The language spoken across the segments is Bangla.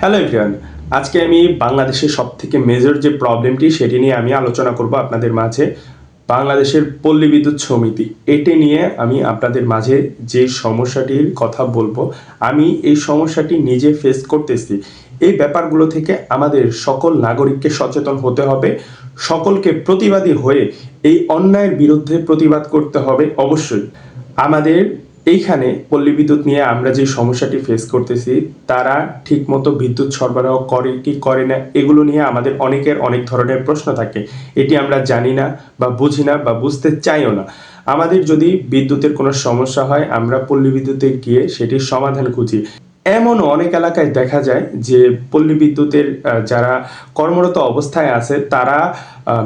হ্যালো এভরিওয়ান, আজকে আমি বাংলাদেশের সবথেকে মেজর যে প্রবলেমটি সেটি নিয়ে আমি আলোচনা করব আপনাদের মাঝে। বাংলাদেশের পল্লী বিদ্যুৎ সমিতি এটি নিয়ে আমি আপনাদের মাঝে যে সমস্যাটির কথা বলবো, আমি এই সমস্যাটি নিজে ফেস করতেছি। এই ব্যাপারগুলো থেকে আমাদের সকল নাগরিককে সচেতন হতে হবে, সকলকে প্রতিবাদী হয়ে এই অন্যায়ের বিরুদ্ধে প্রতিবাদ করতে হবে। অবশ্যই আমাদের এইখানে পল্লী বিদ্যুৎ নিয়ে আমরা যে সমস্যাটি ফেস করতেছি, তারা ঠিকমতো বিদ্যুৎ সরবরাহ করে কি করে না, এগুলো নিয়ে আমাদের অনেকের অনেক ধরনের প্রশ্ন থাকে। এটি আমরা জানি না বা বুঝি না বা বুঝতে চাইও না। আমাদের যদি বিদ্যুতের কোনো সমস্যা হয়, আমরা পল্লী বিদ্যুতে গিয়ে সেটির সমাধান খুঁজি। এমনও অনেক এলাকায় দেখা যায় যে পল্লী বিদ্যুতের যারা কর্মরত অবস্থায় আছে, তারা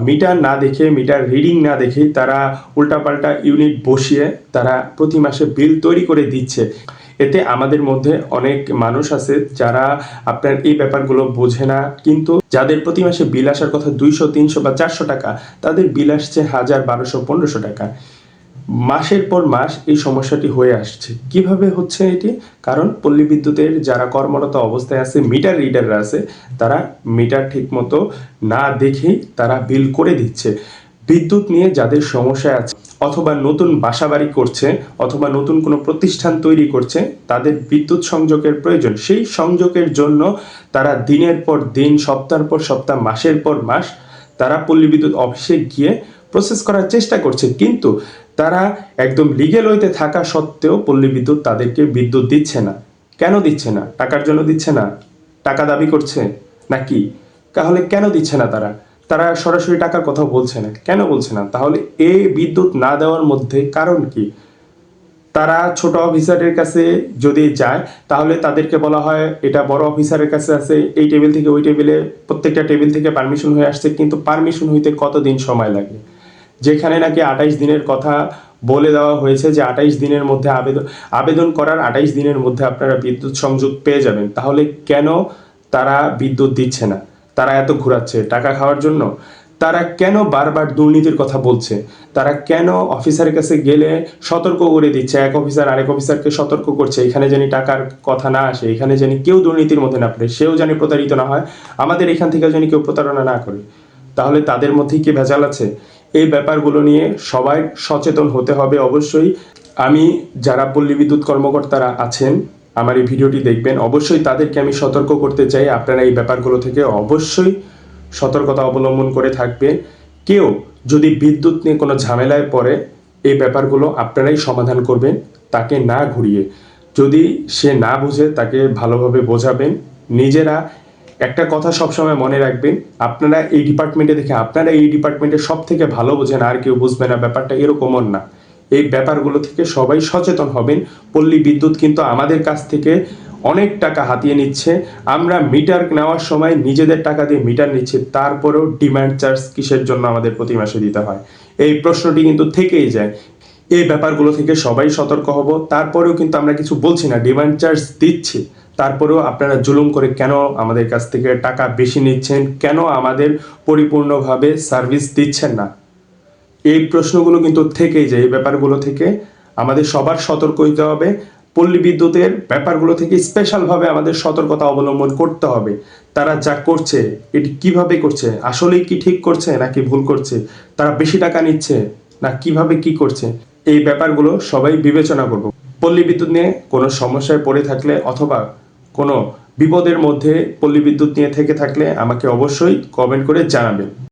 মিটার না দেখে, মিটার রিডিং না দেখেই তারা উল্টাপাল্টা ইউনিট বসিয়ে তারা প্রতি মাসে বিল তৈরি করে দিচ্ছে। এতে আমাদের মধ্যে অনেক মানুষ আছে যারা আপনার এই ব্যাপারগুলো বোঝে না, কিন্তু যাদের প্রতি মাসে বিল আসার কথা 200, 300 বা 400 টাকা, তাদের বিল আসছে 1000, 1200, 1500 টাকা। মাসের পর মাস এই সমস্যাটি হয়ে আসছে। কিভাবে হচ্ছে এটি? কারণ পল্লী বিদ্যুতের যারা কর্মরত অবস্থায় আছে, মিটার রিডাররা আছে, তারা মিটার ঠিকমতো না দেখেই তারা বিল করে দিচ্ছে। বিদ্যুৎ নিয়ে যাদের সমস্যা আছে, অথবা নতুন বাসাবাড়ি করছে, অথবা নতুন কোনো প্রতিষ্ঠান তৈরি করছে, তাদের বিদ্যুৎ সংযোগের প্রয়োজন। সেই সংযোগের জন্য তারা দিনের পর দিন, সপ্তাহের পর সপ্তাহ, মাসের পর মাস তারা পল্লী বিদ্যুৎ অফিসে গিয়ে প্রসেস করার চেষ্টা করছে, কিন্তু তারা একদম লিগ্যাল ওয়েতে থাকা সত্ত্বেও পল্লী বিদ্যুৎ তাদেরকে বিদ্যুৎ দিচ্ছে না। কেন দিচ্ছে না? টাকার জন্য দিচ্ছে না? টাকা দাবি করছে নাকি? তাহলে কেন দিচ্ছে না তারা? তারা সরাসরি টাকার কথা বলছে না, কেন বলছে না? তাহলে এই বিদ্যুৎ না দেওয়ার মধ্যে কারণ কি? তারা ছোট অফিসারের কাছে যদি যায়, তাহলে তাদেরকে বলা হয় এটা বড় অফিসারের কাছে আছে, এই টেবিল থেকে ওই টেবিলে, প্রত্যেকটা টেবিল থেকে পারমিশন হয়ে আসছে, কিন্তু পারমিশন হইতে কতদিন সময় লাগে? যেখানে নাকি 28 দিনের কথা বলে দেওয়া হয়েছে যে 28 দিনের মধ্যে আবেদন করার 28 দিনের মধ্যে আপনারা বিদ্যুৎ সংযোগ পেয়ে যাবেন। তাহলে কেন তারা বিদ্যুৎ দিচ্ছে না? তারা এত ঘোরাচ্ছে টাকা খাওয়ার জন্য? তারা কেন বারবার দুর্নীতির কথা বলছে? তারা কেন অফিসারের কাছে গেলে সতর্ক করে দিচ্ছে? এক অফিসার আরেক অফিসারকে সতর্ক করছে, এখানে জানি টাকার কথা না আসে, এখানে জানি কেউ দুর্নীতির মধ্যে না পড়ে, সেও জানি প্রতারিত না হয়, আমাদের এখান থেকে জানি কেউ প্রতারণা না করে। তাহলে তাদের মধ্যেই কি ভেজাল আছে? এই ব্যাপারগুলো নিয়ে সবাই সচেতন হতে হবে অবশ্যই। আমি যারা পল্লী বিদ্যুৎ কর্মকর্তারা আছেন, আমার এই ভিডিওটি দেখবেন, অবশ্যই তাদেরকে আমি সতর্ক করতে চাই, আপনারা এই ব্যাপারগুলো থেকে অবশ্যই সতর্কতা অবলম্বন করে থাকবেন। কেউ যদি বিদ্যুৎ নিয়ে কোনো ঝামেলায় পড়ে, এই ব্যাপারগুলো আপনারাই সমাধান করবেন, তাকে না ঘুরিয়ে। যদি সে না বুঝে, তাকে ভালোভাবে বোঝাবেন। নিজেরা একটা কথা সবসময় মনে রাখবেন, আপনারা এই ডিপার্টমেন্টে সব থেকে ভালো বোঝেন, আর কেউ বুঝবে না, ব্যাপারটা এরকমও না। এই ব্যাপারগুলো থেকে সবাই সচেতন হবেন। পল্লী বিদ্যুৎ কিন্তু আমাদের কাছ থেকে অনেক টাকা হাতিয়ে নিচ্ছে। আমরা মিটার নেওয়ার সময় নিজেদের টাকা দিয়ে মিটার নিচ্ছি, তারপরেও ডিমান্ড চার্জ কিসের জন্য আমাদের প্রতি মাসে দিতে হয়? এই প্রশ্নটি কিন্তু থেকেই যায়। এই ব্যাপারগুলো থেকে সবাই সতর্ক হব। তারপরেও কিন্তু আমরা কিছু বলছি না, ডিমান্ড চার্জ দিচ্ছি, তারপরেও আপনারা জুলুম করে কেন আমাদের কাছ থেকে টাকা বেশি নিচ্ছেন? কেন আমাদের পরিপূর্ণভাবে সার্ভিস দিচ্ছেন না? এই প্রশ্নগুলো কিন্তু থেকেই যায়। এই ব্যাপারগুলো থেকে আমাদের সবার সতর্ক হইতে হবে। পল্লী বিদ্যুতের ব্যাপারগুলো থেকে স্পেশালভাবে আমাদের সতর্কতা অবলম্বন করতে হবে। তারা যা করছে, এটি কিভাবে করছে? আসলেই কি ঠিক করছে নাকি ভুল করছে? তারা বেশি টাকা নিচ্ছে না কিভাবে কি করছে? এই ব্যাপারগুলো সবাই বিবেচনা করব। পল্লী বিদ্যুৎ নিয়ে কোনো সমস্যায় পড়ে থাকলে, অথবা কোনো বিপদের মধ্যে পল্লী বিদ্যুৎ নিয়ে থেকে থাকলে, আমাকে অবশ্যই কমেন্ট করে জানাবেন।